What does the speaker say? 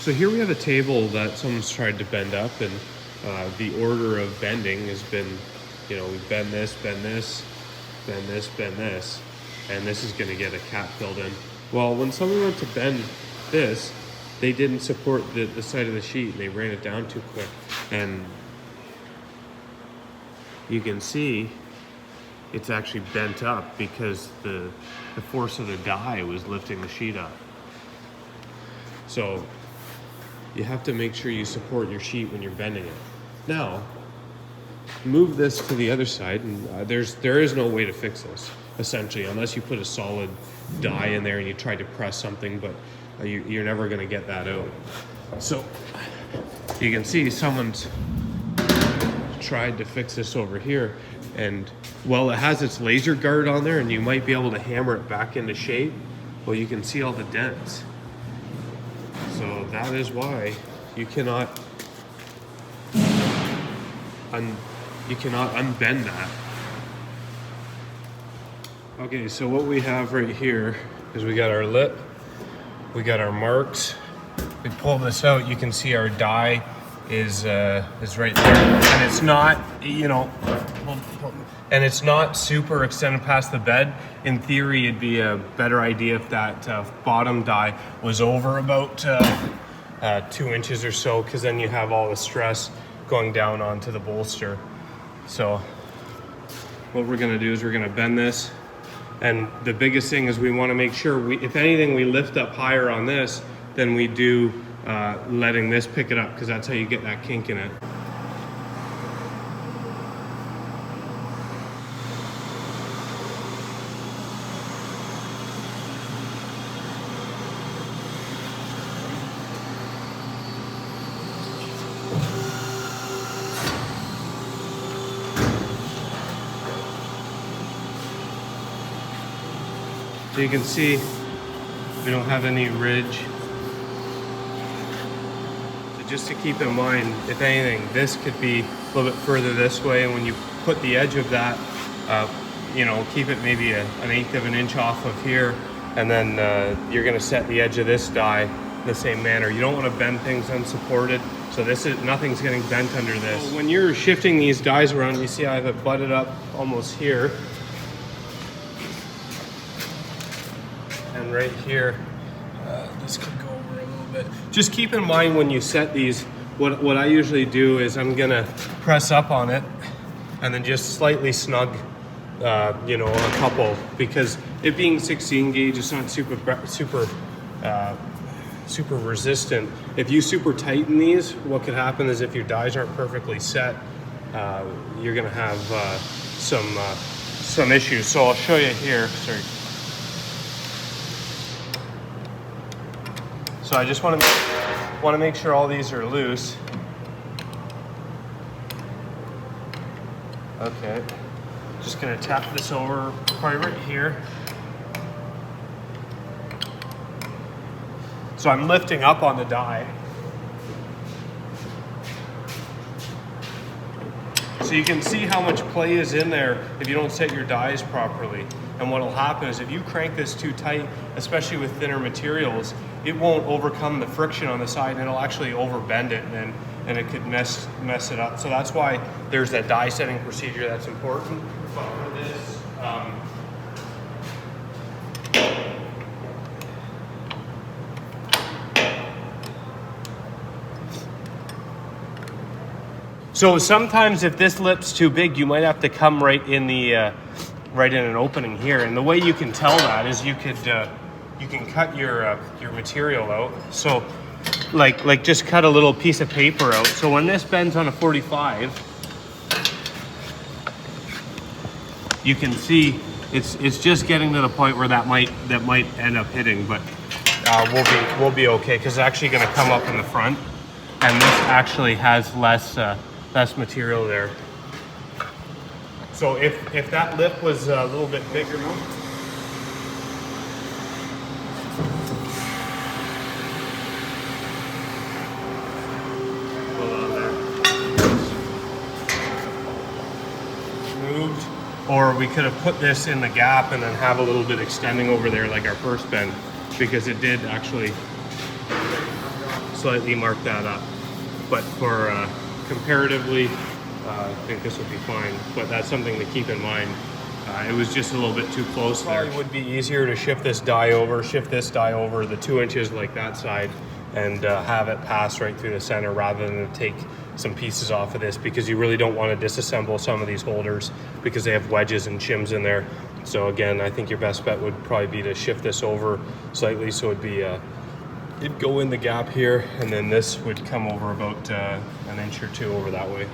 So here we have a table that someone's tried to bend up, and the order of bending has been, we bend this, bend this, bend this, bend this, and this is going to get a cap filled in. Well, when someone went to bend this, they didn't support the side of the sheet, and they ran it down too quick. And you can see it's actually bent up because the force of the die was lifting the sheet up. So you have to make sure you support your sheet when you're bending it. Now, move this to the other side, and there is no way to fix this, essentially, unless you put a solid die in there and you try to press something, but you're never going to get that out. So you can see someone's tried to fix this over here, and well, it has its laser guard on there, and you might be able to hammer it back into shape. Well, you can see all the dents. So that is why you cannot unbend that. Okay, so what we have right here is we got our lip, we got our marks. We pull this out, you can see our die is right there, and it's not, and it's not super extended past the bed. In theory, it'd be a better idea if that bottom die was over about 2 inches or so, because then you have all the stress going down onto the bolster. So what we're gonna do is we're gonna bend this, and the biggest thing is we wanna make sure, if anything, we lift up higher on this than we do letting this pick it up, because that's how you get that kink in it. So you can see we don't have any ridge. So just to keep in mind, if anything, this could be a little bit further this way, and when you put the edge of that, keep it maybe an 1/8 of an inch off of here, and then you're gonna set the edge of this die the same manner. You don't wanna bend things unsupported, so nothing's getting bent under this. So when you're shifting these dies around, you see I have it butted up almost here. And right here, this could go over a little bit. Just keep in mind when you set these, what I usually do is I'm gonna press up on it and then just slightly snug, a couple, because it being 16 gauge, it's not super resistant. If you super tighten these, what could happen is if your dies aren't perfectly set, you're gonna have some issues. So I'll show you here. Sorry. So I just want to make sure all these are loose. Okay, just gonna tap this over probably right here. So I'm lifting up on the die. So you can see how much play is in there if you don't set your dies properly. And what will happen is if you crank this too tight, especially with thinner materials, it won't overcome the friction on the side, and it'll actually overbend it, and it could mess it up. So that's why there's that die setting procedure that's important. But for this, so sometimes if this lip's too big, you might have to come right in an opening here. And the way you can tell that is you can cut your material out. So like just cut a little piece of paper out. So when this bends on a 45, you can see it's just getting to the point where that might end up hitting, but we'll be okay, because it's actually going to come up in the front, and this actually has less material there. So if that lip was a little bit bigger, moved, or we could have put this in the gap and then have a little bit extending over there like our first bend, because it did actually. slightly mark that up. But for comparatively, I think this will be fine. But that's something to keep in mind. It was just a little bit too close there. It would be easier to shift this die over the 2 inches like that side, and have it pass right through the center rather than to take some pieces off of this, because you really don't want to disassemble some of these holders because they have wedges and shims in there. So again, I think your best bet would probably be to shift this over slightly, so it'd be it'd go in the gap here, and then this would come over about an inch or two over that way.